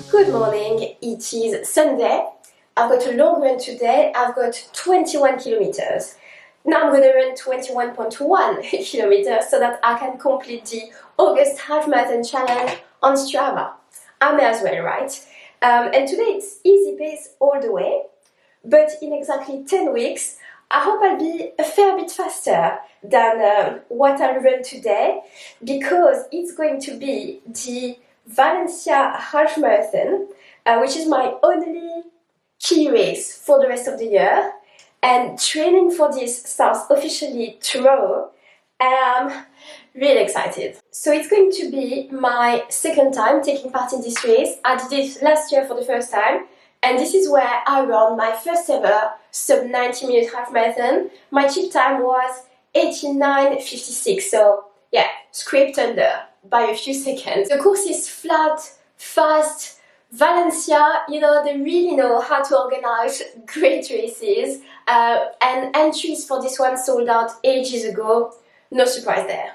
Good morning, it is Sunday. I've got a long run today. I've got 21 kilometers. Now I'm going to run 21.1 kilometers so that I can complete the August Half Marathon Challenge on Strava. I may as well, right? And today it's easy pace all the way, but in exactly 10 weeks, I hope I'll be a fair bit faster than what I'll run today, because it's going to be the Valencia Half Marathon, which is my only key race for the rest of the year, and training for this starts officially tomorrow. I'm really excited. So it's going to be my second time taking part in this race. I did it last year for the first time, and this is where I ran my first ever sub 90-minute half marathon. My chip time was 89:56, so yeah, scraped under by a few seconds. The course is flat, fast. Valencia, they really know how to organize great races, and entries for this one sold out ages ago. No surprise there.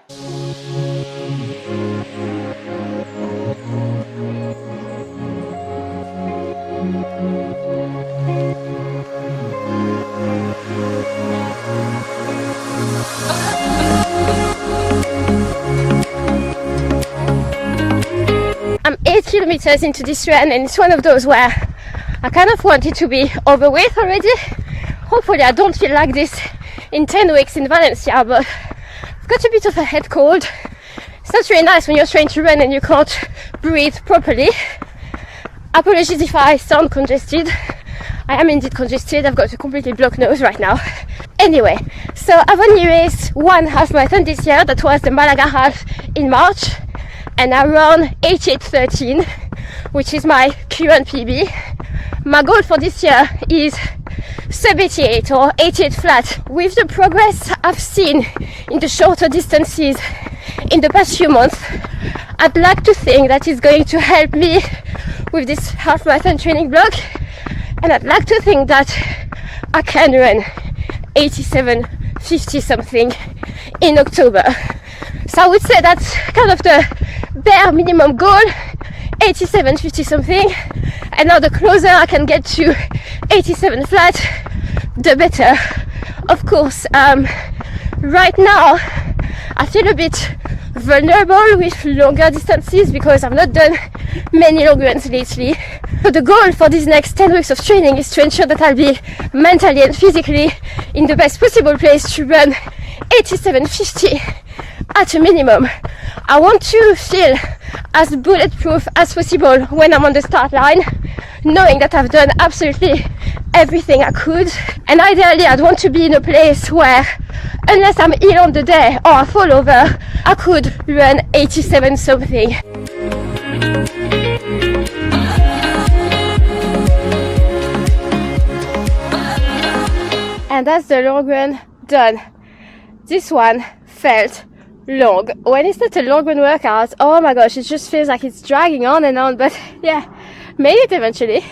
I'm 8 kilometers into this run, and it's one of those where I kind of want it to be overweight already. Hopefully I don't feel like this in 10 weeks in Valencia, but I've got a bit of a head cold. It's not really nice when you're trying to run and you can't breathe properly. Apologies if I sound congested. I am indeed congested. I've got a completely blocked nose right now. Anyway, so I've only raced one half marathon this year. That was the Malaga half in March, and I ran 88:13, which is my current PB. My goal for this year is sub 88 or 88 flat. With the progress I've seen in the shorter distances in the past few months, I'd like to think that it's going to help me with this half marathon training block, and I'd like to think that I can run 87:50 something in October. So I would say that's kind of the bare minimum goal, 87:50 something, and now the closer I can get to 87 flat, the better. Of course, right now I feel a bit vulnerable with longer distances because I've not done many long runs lately. So the goal for these next 10 weeks of training is to ensure that I'll be mentally and physically in the best possible place to run 87:50 at a minimum. I want to feel as bulletproof as possible when I'm on the start line, knowing that I've done absolutely everything I could. And ideally I'd want to be in a place where, unless I'm ill on the day or I fall over, I could run 87 something. And that's the long run done. This one felt long. When it's not a long run workout, oh my gosh, it just feels like it's dragging on and on, but yeah, made it eventually.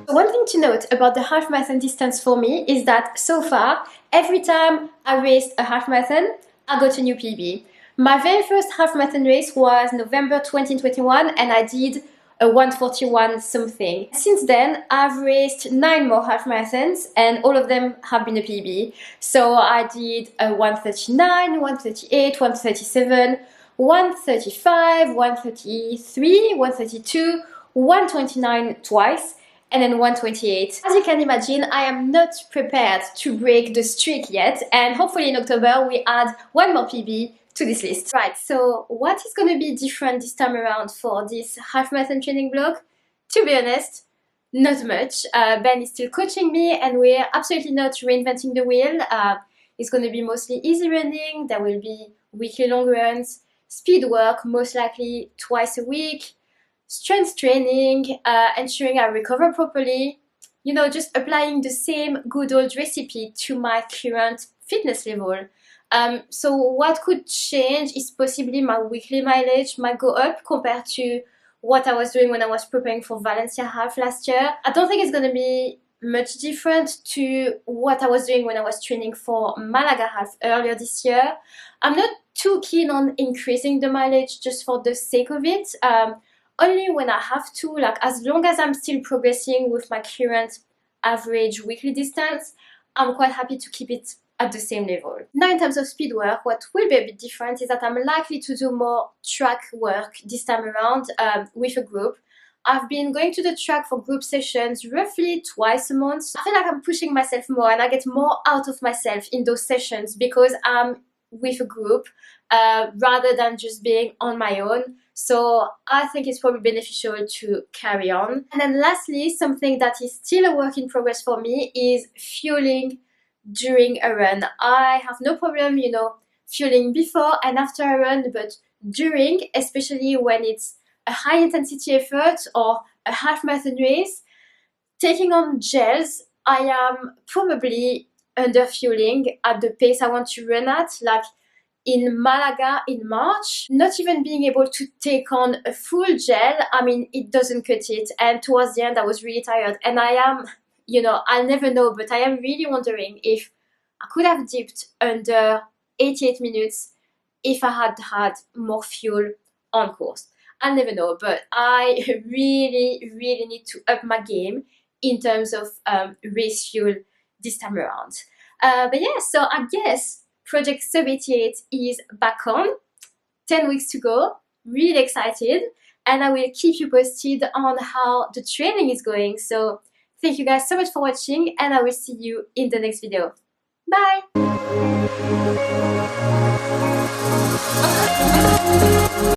One thing to note about the half marathon distance for me is that so far, every time I raced a half marathon, I got a new PB. My very first half marathon race was November 2021, and I did a 1:41 something. Since then, I've raced 9 more half marathons, and all of them have been a PB. So I did a 1:39, 1:38, 1:37, 1:35, 1:33, 1:32, 1:29 twice, and then 1:28. As you can imagine, I am not prepared to break the streak yet, and hopefully in October we add one more PB to this list. Right, so what is going to be different this time around for this half marathon training block? To be honest, not much. Ben is still coaching me, and we're absolutely not reinventing the wheel. It's going to be mostly easy running. There will be weekly long runs, speed work, most likely twice a week, strength training, ensuring I recover properly, just applying the same good old recipe to my current fitness level. So what could change is possibly my weekly mileage might go up compared to what I was doing when I was preparing for Valencia Half last year. I don't think it's going to be much different to what I was doing when I was training for Malaga Half earlier this year. I'm not too keen on increasing the mileage just for the sake of it. Only when I have to, like as long as I'm still progressing with my current average weekly distance, I'm quite happy to keep it at the same level. Now in terms of speed work, what will be a bit different is that I'm likely to do more track work this time around with a group. I've been going to the track for group sessions roughly twice a month. I feel like I'm pushing myself more and I get more out of myself in those sessions because I'm with a group rather than just being on my own. So I think it's probably beneficial to carry on. And then lastly, something that is still a work in progress for me is fueling during a run. I have no problem, fueling before and after a run, but during, especially when it's a high intensity effort or a half marathon race, taking on gels, I am probably under fueling at the pace I want to run at. Like in Malaga in March, not even being able to take on a full gel, I mean, it doesn't cut it. And towards the end, I was really tired. And I am, I'll never know, but I am really wondering if I could have dipped under 88 minutes if I had had more fuel on course. I'll never know, but I really, really need to up my game in terms of race fuel this time around. But yeah, so I guess Project Sub 88 is back on. 10 weeks to go. Really excited. And I will keep you posted on how the training is going. So thank you guys so much for watching and I will see you in the next video. Bye!